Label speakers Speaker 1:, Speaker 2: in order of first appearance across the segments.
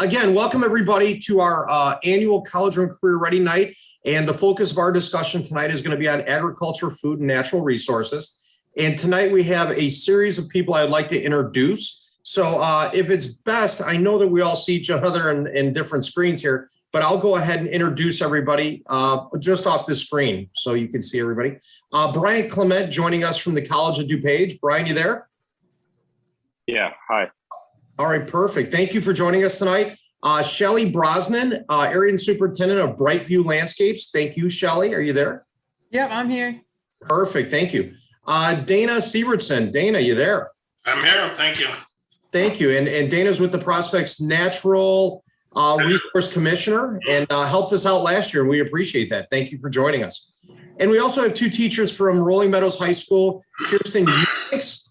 Speaker 1: Again, welcome everybody to our annual College and Career Ready Night. And the focus of our discussion tonight is going to be on agriculture, food, and natural resources. And tonight we have a series of people I'd like to introduce. So if it's best, I know that we all see each other in different screens here, but I'll go ahead and introduce everybody just off the screen so you can see everybody. Brian Clement joining us from the College of DuPage. Brian, you there?
Speaker 2: Yeah, hi.
Speaker 1: All right, perfect. Thank you for joining us tonight. Shelly Brosnan, Area Superintendent of Brightview Landscapes. Thank you, Shelly. Are you there?
Speaker 3: Yep, I'm here.
Speaker 1: Perfect. Thank you. Dana Sievertson. Dana, you there?
Speaker 4: I'm here. Thank you.
Speaker 1: Thank you. And Dana's with the Prospects Natural Resource Commissioner and helped us out last year, and we appreciate that. Thank you for joining us. And we also have two teachers from Rolling Meadows High School, Kirsten Eubanks,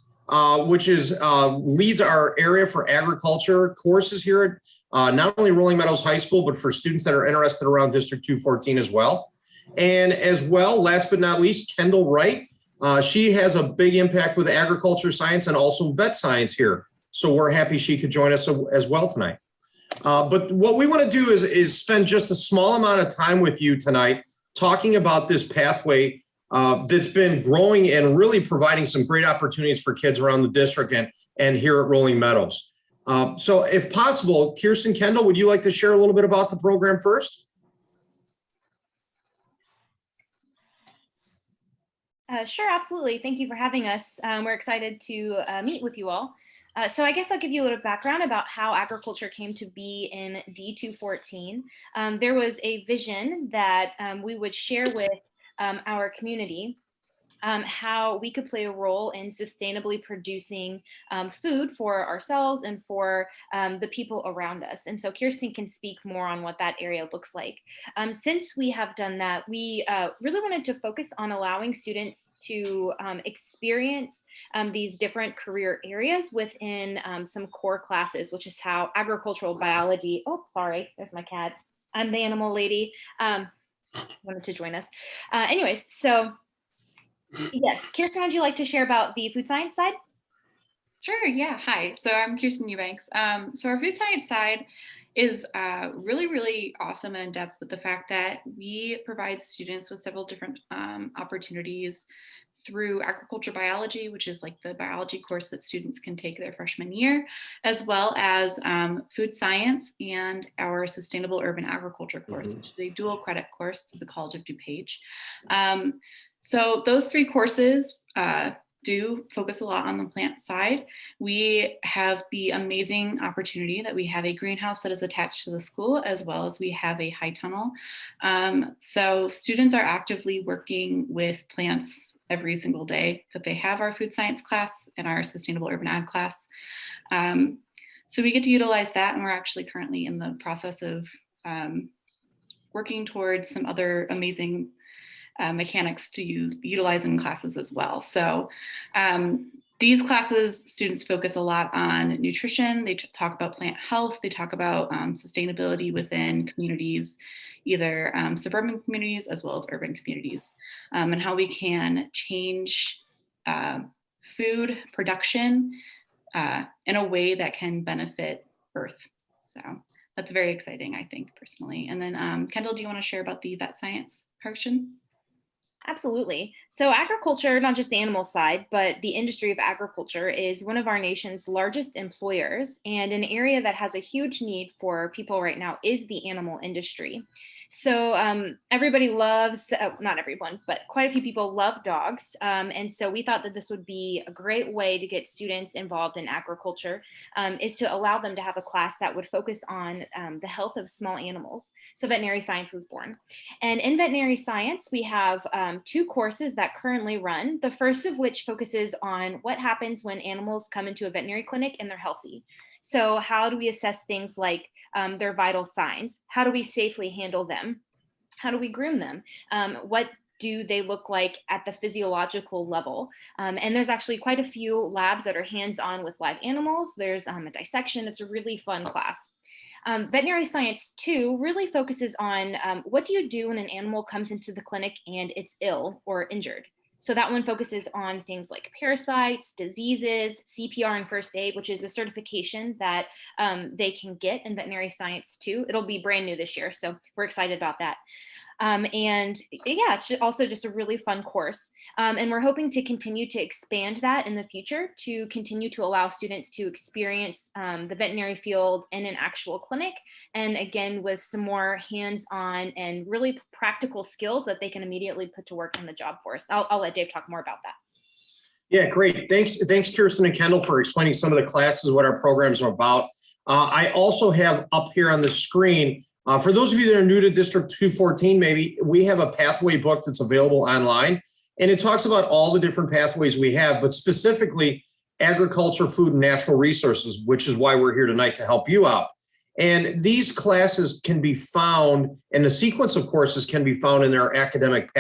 Speaker 1: which leads our area for agriculture courses here at not only Rolling Meadows High School, but for students that are interested around District 214 as well. And as well, last but not least, Kendall Wright. She has a big impact with agriculture science and also vet science here. So we're happy she could join us as well tonight. But what we want to do is spend just a small amount of time with you tonight talking about this pathway that's been growing and really providing some great opportunities for kids around the district and here at Rolling Meadows. So if possible, Kirsten, Kendall, would you like to share a little bit about the program first?
Speaker 5: Sure, absolutely. Thank you for having us. We're excited to meet with you all. So I guess I'll give you a little background about how agriculture came to be in D214. There was a vision that we would share with our community, how we could play a role in sustainably producing food for ourselves and for the people around us. And so Kirsten can speak more on what that area looks like. Since we have done that, we really wanted to focus on allowing students to experience these different career areas within some core classes, which is how agricultural biology, oh, sorry, there's my cat. I'm the animal lady. Wanted to join us. Anyways, so yes, Kirsten, would you like to share about the food science side?
Speaker 3: Sure, yeah, hi. So I'm Kirsten Eubanks. So our food science side is really, really awesome and in-depth with the fact that we provide students with several different opportunities through agriculture biology, which is like the biology course that students can take their freshman year, as well as food science and our sustainable urban agriculture course, which is a dual credit course to the College of DuPage. So those three courses do focus a lot on the plant side. We have the amazing opportunity that we have a greenhouse that is attached to the school, as well as we have a high tunnel. So students are actively working with plants every single day that they have our food science class and our sustainable urban ag class. So we get to utilize that, and we're actually currently in the process of working towards some other amazing mechanics to utilize in classes as well. So these classes, students focus a lot on nutrition. They talk about plant health. They talk about sustainability within communities, either suburban communities as well as urban communities, and how we can change food production in a way that can benefit Earth. So that's very exciting, I think, personally. And then Kendall, do you want to share about the vet science portion?
Speaker 5: Absolutely. So agriculture, not just the animal side, but the industry of agriculture is one of our nation's largest employers, and an area that has a huge need for people right now is the animal industry. So everybody loves, not everyone, but quite a few people love dogs. And so we thought that this would be a great way to get students involved in agriculture, is to allow them to have a class that would focus on the health of small animals. So veterinary science was born. And in veterinary science, we have two courses that currently run. The first of which focuses on what happens when animals come into a veterinary clinic and they're healthy. So how do we assess things like their vital signs? How do we safely handle them? How do we groom them? What do they look like at the physiological level? And there's actually quite a few labs that are hands-on with live animals. There's a dissection. It's a really fun class. Veterinary Science 2 really focuses on what do you do when an animal comes into the clinic and it's ill or injured? So that one focuses on things like parasites, diseases, CPR and first aid, which is a certification that they can get in veterinary science too. It'll be brand new this year, so we're excited about that. And yeah, it's also just a really fun course. And we're hoping to continue to expand that in the future to continue to allow students to experience the veterinary field in an actual clinic. And again, with some more hands-on and really practical skills that they can immediately put to work in the job force. I'll let Dave talk more about that.
Speaker 1: Yeah, great. Thanks, Kirsten and Kendall, for explaining some of the classes, what our programs are about. I also have up here on the screen, for those of you that are new to District 214, maybe, we have a pathway book that's available online, and it talks about all the different pathways we have, but specifically agriculture, food, and natural resources, which is why we're here tonight to help you out. And these classes can be found, and the sequence of courses can be found in our academic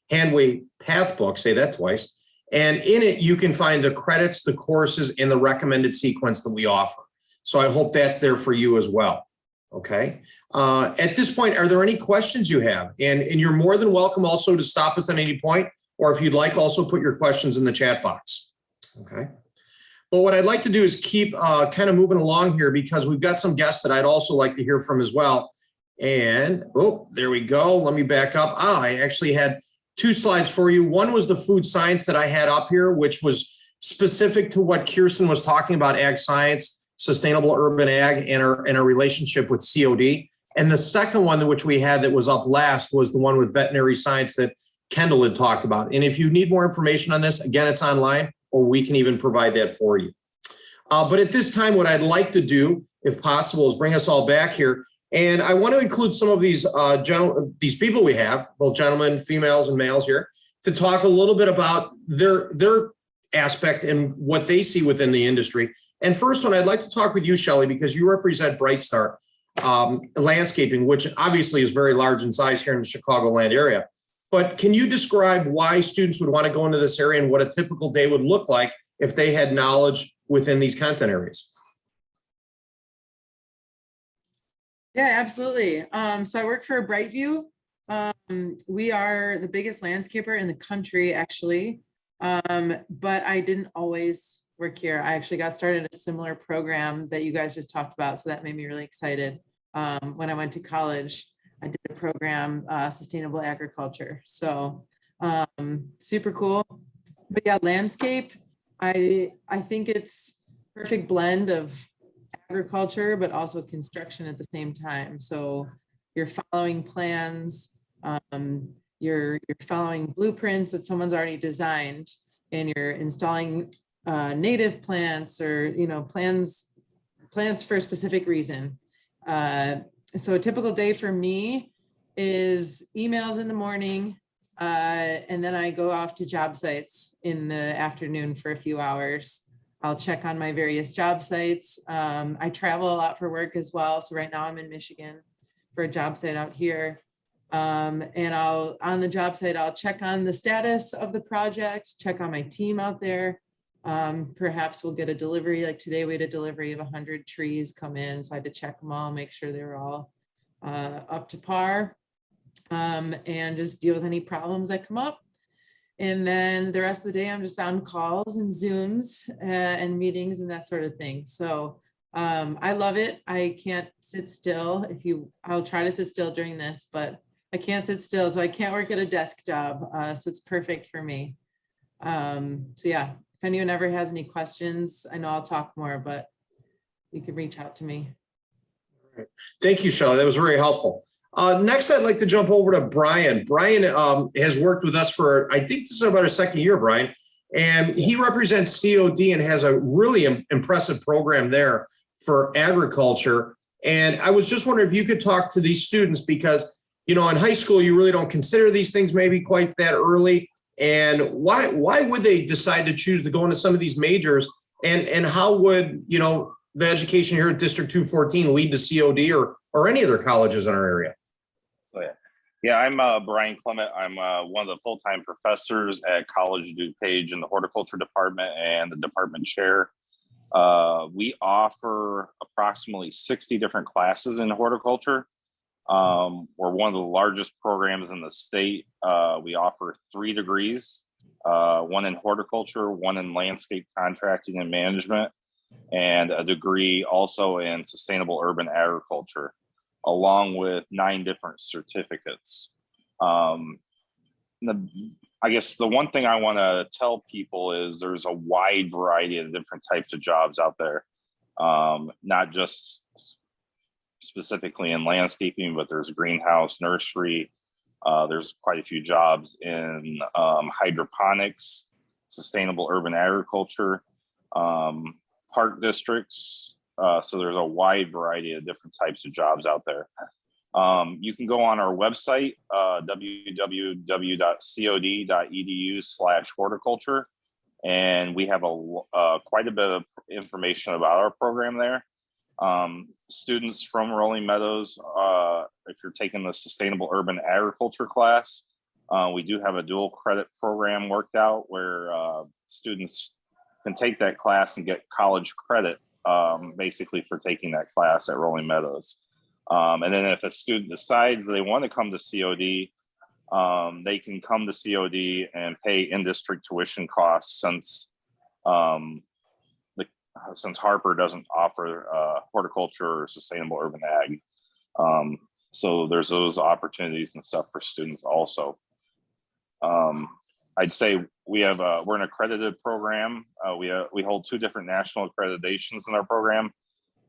Speaker 1: handway path book, say that twice. And in it, you can find the credits, the courses, and the recommended sequence that we offer. So I hope that's there for you as well. Okay. At this point, are there any questions you have? And you're more than welcome also to stop us at any point, or if you'd like, also put your questions in the chat box. Okay. But what I'd like to do is keep kind of moving along here, because we've got some guests that I'd also like to hear from as well. And, oh, there we go. Let me back up. I actually had two slides for you. One was the food science that I had up here, which was specific to what Kirsten was talking about, ag science, sustainable urban ag, and our relationship with COD. And the second one, which we had that was up last, was the one with veterinary science that Kendall had talked about. And if you need more information on this, again, it's online, or we can even provide that for you. But at this time, what I'd like to do, if possible, is bring us all back here. And I want to include some of these people we have, both gentlemen, females, and males here, to talk a little bit about their aspect and what they see within the industry. And first one, I'd like to talk with you, Shelley, because you represent Bright Star Landscaping, which obviously is very large in size here in the Chicagoland area. But can you describe why students would want to go into this area and what a typical day would look like if they had knowledge within these content areas?
Speaker 4: Yeah, absolutely. So I work for Brightview. We are the biggest landscaper in the country, actually. But I didn't always work here. I actually got started a similar program that you guys just talked about. So that made me really excited. When I went to college, I did a program, Sustainable Agriculture. So super cool. But yeah, landscape, I think it's perfect blend of agriculture, but also construction at the same time. So you're following plans, you're following blueprints that someone's already designed, and you're installing native plants, or plants for a specific reason. So a typical day for me is emails in the morning, and then I go off to job sites in the afternoon for a few hours. I'll check on my various job sites. I travel a lot for work as well. So right now I'm in Michigan for a job site out here. And on the job site, I'll check on the status of the project, check on my team out there. Perhaps we'll get a delivery. Like today we had a delivery of 100 trees come in. So I had to check them all, make sure they were all up to par, and just deal with any problems that come up. And then the rest of the day, I'm just on calls and Zooms and meetings and that sort of thing. So I love it. I can't sit still. I'll try to sit still during this, but I can't sit still. So I can't work at a desk job. So it's perfect for me. So yeah, if anyone ever has any questions, I know I'll talk more, but you can reach out to me.
Speaker 1: All right. Thank you, Shelley. That was very helpful. Next, I'd like to jump over to Brian. Brian has worked with us for, I think this is about our second year, Brian, and he represents COD and has a really impressive program there for agriculture. And I was just wondering if you could talk to these students, because, in high school, you really don't consider these things maybe quite that early. And why would they decide to choose to go into some of these majors? And how would, the education here at District 214 lead to COD or any other colleges in our area?
Speaker 2: So yeah, I'm Brian Clement. I'm one of the full-time professors at College DuPage in the horticulture department and the department chair. We offer approximately 60 different classes in horticulture. We're one of the largest programs in the state. We offer 3 degrees one in horticulture, one in landscape contracting and management, and a degree also in sustainable urban agriculture, along with 9 different certificates. I guess the one thing I want to tell people is there's a wide variety of different types of jobs out there, not just specifically in landscaping, but there's greenhouse, nursery. There's quite a few jobs in hydroponics, sustainable urban agriculture, park districts. So there's a wide variety of different types of jobs out there. You can go on our website, www.cod.edu/horticulture, and we have quite a bit of information about our program there. Students from Rolling Meadows, if you're taking the Sustainable Urban Agriculture class, we do have a dual credit program worked out where students can take that class and get college credit, basically for taking that class at Rolling Meadows. And then if a student decides they want to come to COD, they can come to COD and pay in-district tuition costs since Harper doesn't offer horticulture or sustainable urban ag. So there's those opportunities and stuff for students also. I'd say we're an accredited program. We hold 2 different national accreditations in our program.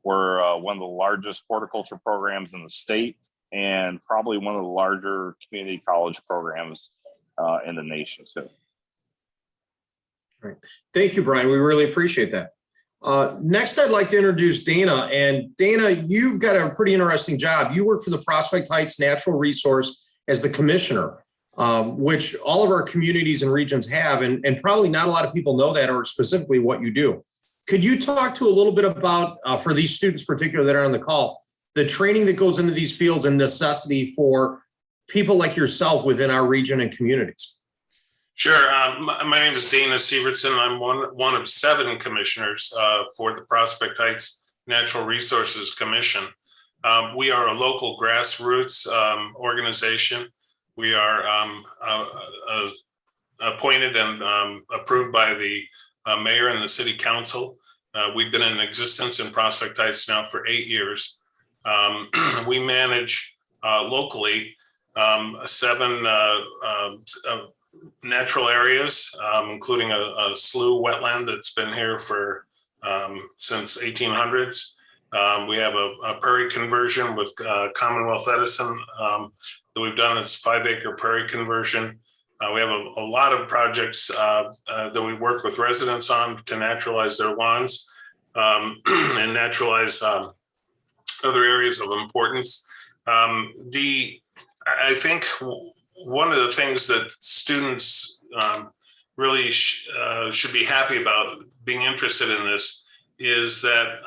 Speaker 2: We're one of the largest horticulture programs in the state and probably one of the larger community college programs in the nation too.
Speaker 1: All right. Thank you, Brian. We really appreciate that. Next, I'd like to introduce Dana. And Dana, you've got a pretty interesting job. You work for the Prospect Heights Natural Resource as the commissioner, which all of our communities and regions have, and probably not a lot of people know that or specifically what you do. Could you talk to a little bit about, for these students particularly that are on the call, the training that goes into these fields and necessity for people like yourself within our region and communities?
Speaker 6: Sure. My name is Dana Sievertson. I'm one of 7 commissioners for the Prospect Heights Natural Resources Commission. We are a local grassroots organization. We are appointed and approved by the mayor and the city council. We've been in existence in Prospect Heights now for 8 years. We manage locally 7 natural areas, including a slough wetland that's been here for since 1800s. We have a prairie conversion with Commonwealth Edison that we've done. It's 5-acre prairie conversion. We have a lot of projects that we work with residents on to naturalize their lawns and naturalize other areas of importance. I think one of the things that students really should be happy about being interested in this is that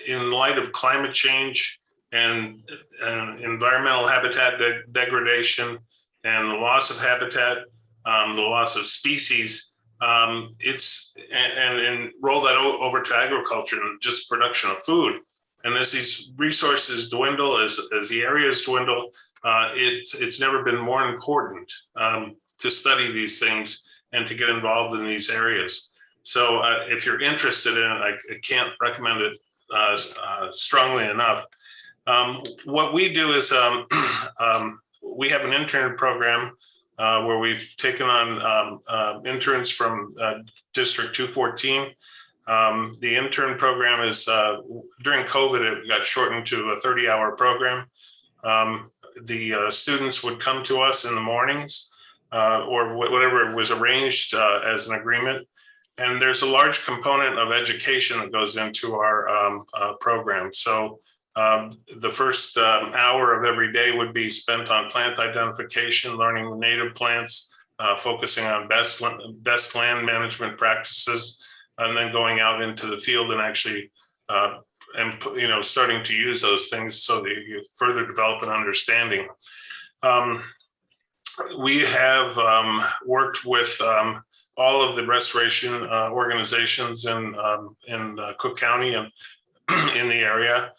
Speaker 6: in light of climate change and environmental habitat degradation and the loss of habitat, the loss of species, and roll that over to agriculture and just production of food. And as these resources dwindle, as the areas dwindle, it's never been more important to study these things and to get involved in these areas. So if you're interested in it, I can't recommend it strongly enough. What we do is we have an intern program where we've taken on interns from District 214. The intern program is, during COVID, it got shortened to a 30-hour program. The students would come to us in the mornings or whatever was arranged as an agreement. And there's a large component of education that goes into our program. So the first hour of every day would be spent on plant identification, learning native plants, focusing on best land management practices, and then going out into the field and actually starting to use those things so that you further develop an understanding. We have worked with all of the restoration organizations in Cook County and in the area,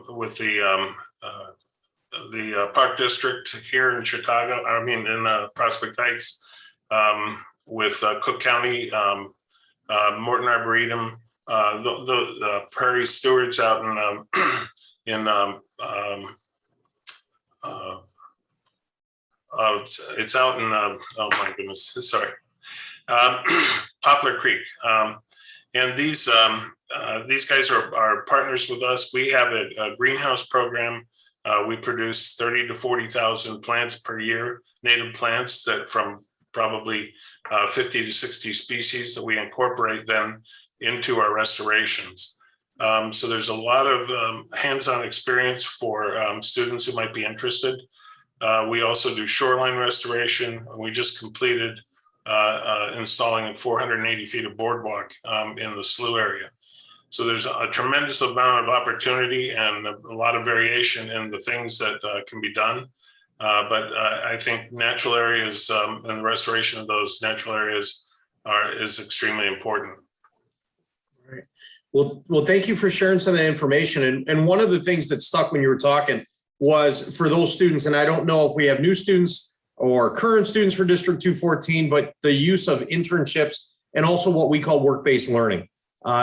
Speaker 6: with the Park District here in Chicago, in Prospect Heights, with Cook County, Morton Arboretum, the Prairie Stewards out in it's out in oh my goodness, sorry, Poplar Creek, and these guys are partners with us. We have a greenhouse program. We produce 30 to 40,000 plants per year, native plants that from probably 50 to 60 species that we incorporate then into our restorations. So there's a lot of hands-on experience for students who might be interested. We also do shoreline restoration. We just completed installing 480 feet of boardwalk in the slough area. So there's a tremendous amount of opportunity and a lot of variation in the things that can be done. But I think natural areas and the restoration of those natural areas is extremely important.
Speaker 1: All right. Well, thank you for sharing some of that information. And one of the things that stuck when you were talking was for those students, and I don't know if we have new students or current students for District 214, but the use of internships and also what we call work-based learning.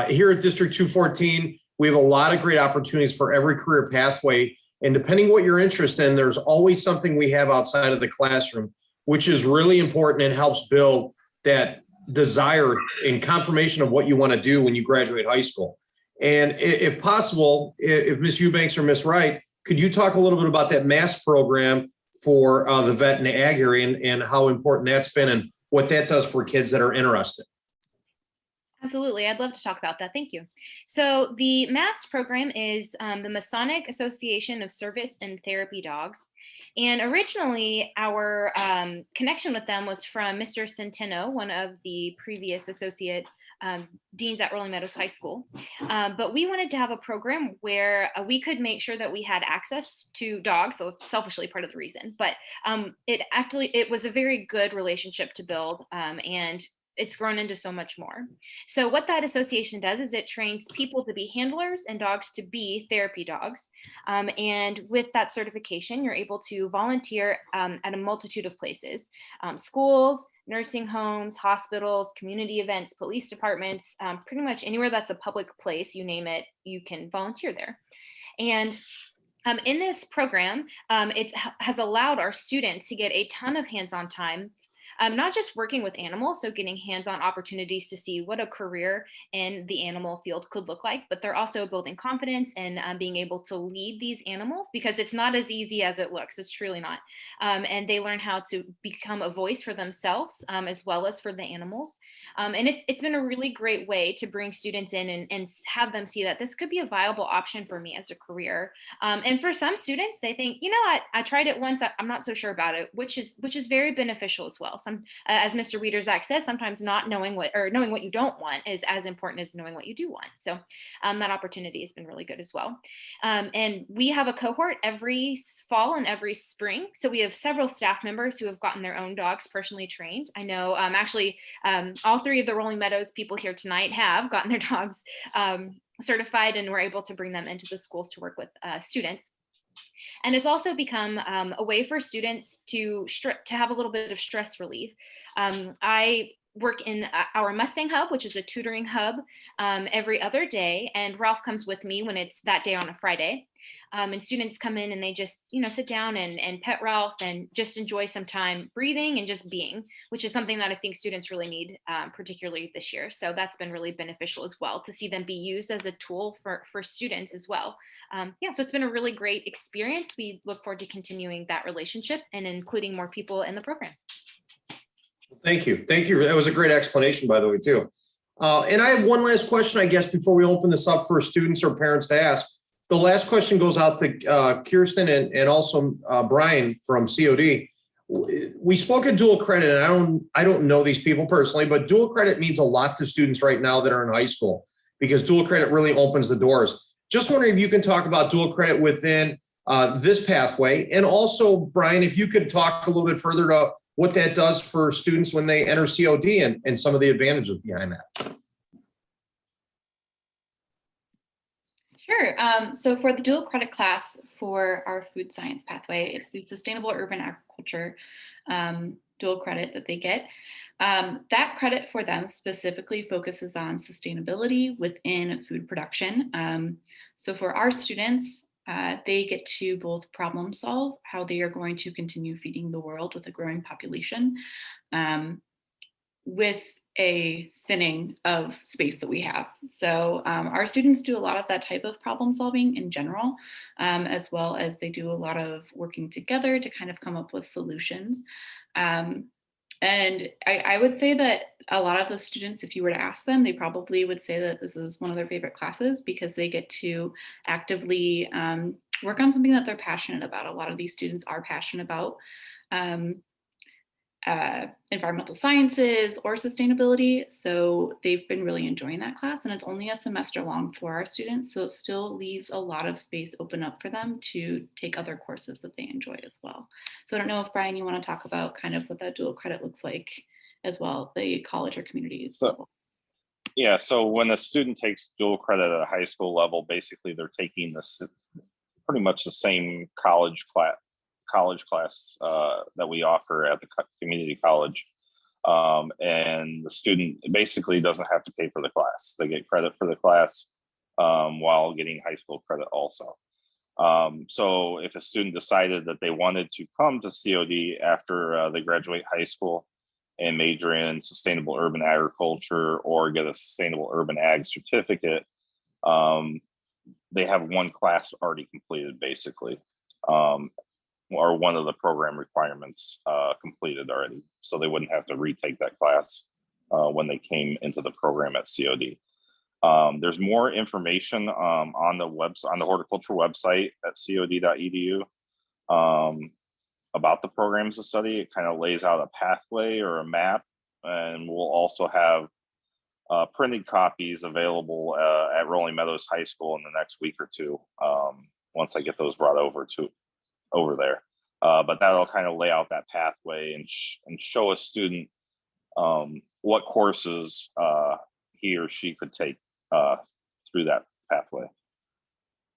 Speaker 1: Here at District 214, we have a lot of great opportunities for every career pathway. And depending what you're interested in, there's always something we have outside of the classroom, which is really important and helps build that desire and confirmation of what you want to do when you graduate high school. And if possible, if Ms. Eubanks or Ms. Wright, could you talk a little bit about that MAST program for the vet and ag area and how important that's been and what that does for kids that are interested?
Speaker 5: Absolutely. I'd love to talk about that. Thank you. So the MAST program is the Masonic Association of Service and Therapy Dogs. And originally, our connection with them was from Mr. Centeno, one of the previous associate deans at Rolling Meadows High School. But we wanted to have a program where we could make sure that we had access to dogs. That was selfishly part of the reason. But it was a very good relationship to build. And it's grown into so much more. So what that association does is it trains people to be handlers and dogs to be therapy dogs. And with that certification, you're able to volunteer at a multitude of places, schools, nursing homes, hospitals, community events, police departments, pretty much anywhere that's a public place, you name it, you can volunteer there. And in this program, it has allowed our students to get a ton of hands-on time, not just working with animals, so getting hands-on opportunities to see what a career in the animal field could look like, but they're also building confidence and being able to lead these animals because it's not as easy as it looks. It's truly not. And they learn how to become a voice for themselves as well as for the animals. And it's been a really great way to bring students in and have them see that this could be a viable option for me as a career. And for some students, they think, you know, I tried it once, I'm not so sure about it, which is very beneficial as well. As Mr. Wiederzak says, sometimes not knowing what you don't want is as important as knowing what you do want. So that opportunity has been really good as well. And we have a cohort every fall and every spring. So we have several staff members who have gotten their own dogs personally trained. I know actually all three of the Rolling Meadows people here tonight have gotten their dogs certified, and we're able to bring them into the schools to work with students. And it's also become a way for students to have a little bit of stress relief. I work in our Mustang Hub, which is a tutoring hub, every other day. And Ralph comes with me when it's that day on a Friday. And students come in and they just, sit down and pet Ralph and just enjoy some time breathing and just being, which is something that I think students really need, particularly this year. So that's been really beneficial as well to see them be used as a tool for students as well. So it's been a really great experience. We look forward to continuing that relationship and including more people in the program.
Speaker 1: Thank you. Thank you. That was a great explanation, by the way, too. And I have one last question, I guess, before we open this up for students or parents to ask. The last question goes out to Kirsten and also Brian from COD. We spoke of dual credit, and I don't know these people personally, but dual credit means a lot to students right now that are in high school because dual credit really opens the doors. Just wondering if you can talk about dual credit within this pathway. And also, Brian, if you could talk a little bit further to what that does for students when they enter COD and some of the advantages behind that.
Speaker 3: Sure. So for the dual credit class for our food science pathway, it's the Sustainable Urban Agriculture. dual credit that they get. That credit for them specifically focuses on sustainability within food production. So for our students, they get to both problem solve how they are going to continue feeding the world with a growing population, with a thinning of space that we have. So our students do a lot of that type of problem solving in general, as well as they do a lot of working together to kind of come up with solutions. And I would say that a lot of the students, if you were to ask them, they probably would say that this is one of their favorite classes because they get to actively work on something that they're passionate about. A lot of these students are passionate about environmental sciences or sustainability. So they've been really enjoying that class, and it's only a semester long for our students. So it still leaves a lot of space open up for them to take other courses that they enjoy as well. So I don't know if Brian, you want to talk about kind of what that dual credit looks like as well, the college or communities.
Speaker 2: So, yeah, so when a student takes dual credit at a high school level, basically they're taking this pretty much the same college class that we offer at the community college, and the student basically doesn't have to pay for the class. They get credit for the class while getting high school credit also. So if a student decided that they wanted to come to COD after they graduate high school and major in sustainable urban agriculture or get a sustainable urban ag certificate, they have one class already completed basically, or one of the program requirements completed already. So they wouldn't have to retake that class when they came into the program at COD. There's more information on the horticulture website at cod.edu about the programs of study. It kind of lays out a pathway or a map, and we'll also have printed copies available at Rolling Meadows High School in the next week or two, once I get those brought over there. But that'll kind of lay out that pathway and show a student what courses he or she could take through that pathway.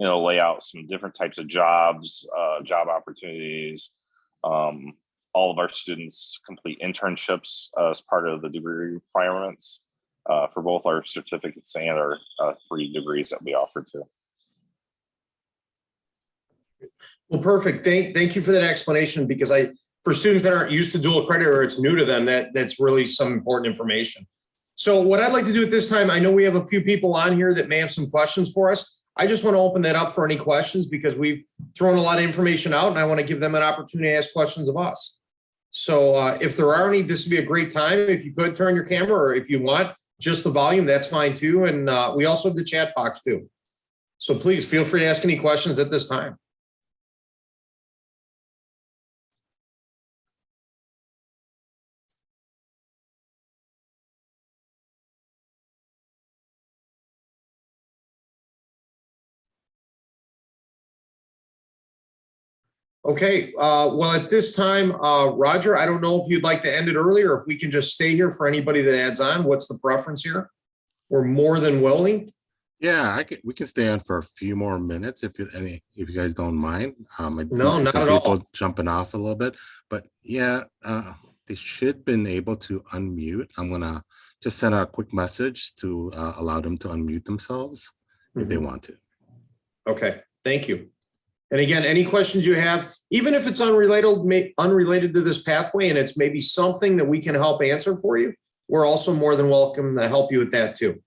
Speaker 2: It'll lay out some different types of jobs, job opportunities. All of our students complete internships as part of the degree requirements for both our certificates and our 3 degrees that we offer too.
Speaker 1: Well, perfect. Thank you for that explanation, because for students that aren't used to dual credit or it's new to them, that's really some important information. So what I'd like to do at this time, I know we have a few people on here that may have some questions for us. I just want to open that up for any questions because we've thrown a lot of information out and I want to give them an opportunity to ask questions of us. So if there are any, this would be a great time. If you could turn your camera, or if you want just the volume, that's fine too. And we also have the chat box too. So please feel free to ask any questions at this time. Okay, well, at this time, Roger, I don't know if you'd like to end it early or if we can just stay here for anybody that adds on. What's the preference here? We're more than willing.
Speaker 7: Yeah, we can stay on for a few more minutes if you guys don't mind. I do
Speaker 1: No,
Speaker 7: see
Speaker 1: not
Speaker 7: some
Speaker 1: at
Speaker 7: people
Speaker 1: all.
Speaker 7: jumping off a little bit, but yeah, they should been able to unmute. I'm gonna just send a quick message to allow them to unmute themselves if they want to.
Speaker 1: Okay, thank you. And again, any questions you have, even if it's unrelated to this pathway and it's maybe something that we can help answer for you, we're also more than welcome to help you with that too.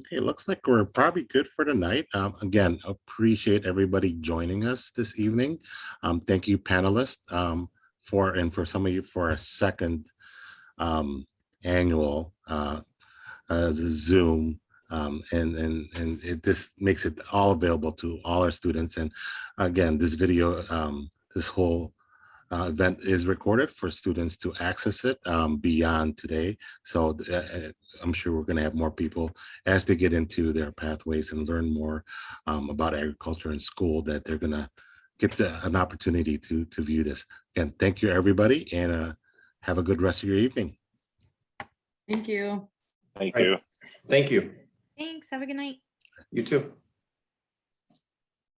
Speaker 7: Okay, looks like we're probably good for tonight. Again, appreciate everybody joining us this evening. Thank you, panelists, for some of you for a second annual Zoom. This makes it all available to all our students. And again, this video, this whole event is recorded for students to access it beyond today. So I'm sure we're going to have more people as they get into their pathways and learn more about agriculture in school, that they're going to get an opportunity to view this. Again, thank you, everybody, and have a good rest of your evening.
Speaker 4: Thank you.
Speaker 2: Thank
Speaker 1: Right.
Speaker 2: you.
Speaker 1: Thank you.
Speaker 5: Thanks. Have a good night.
Speaker 1: You too.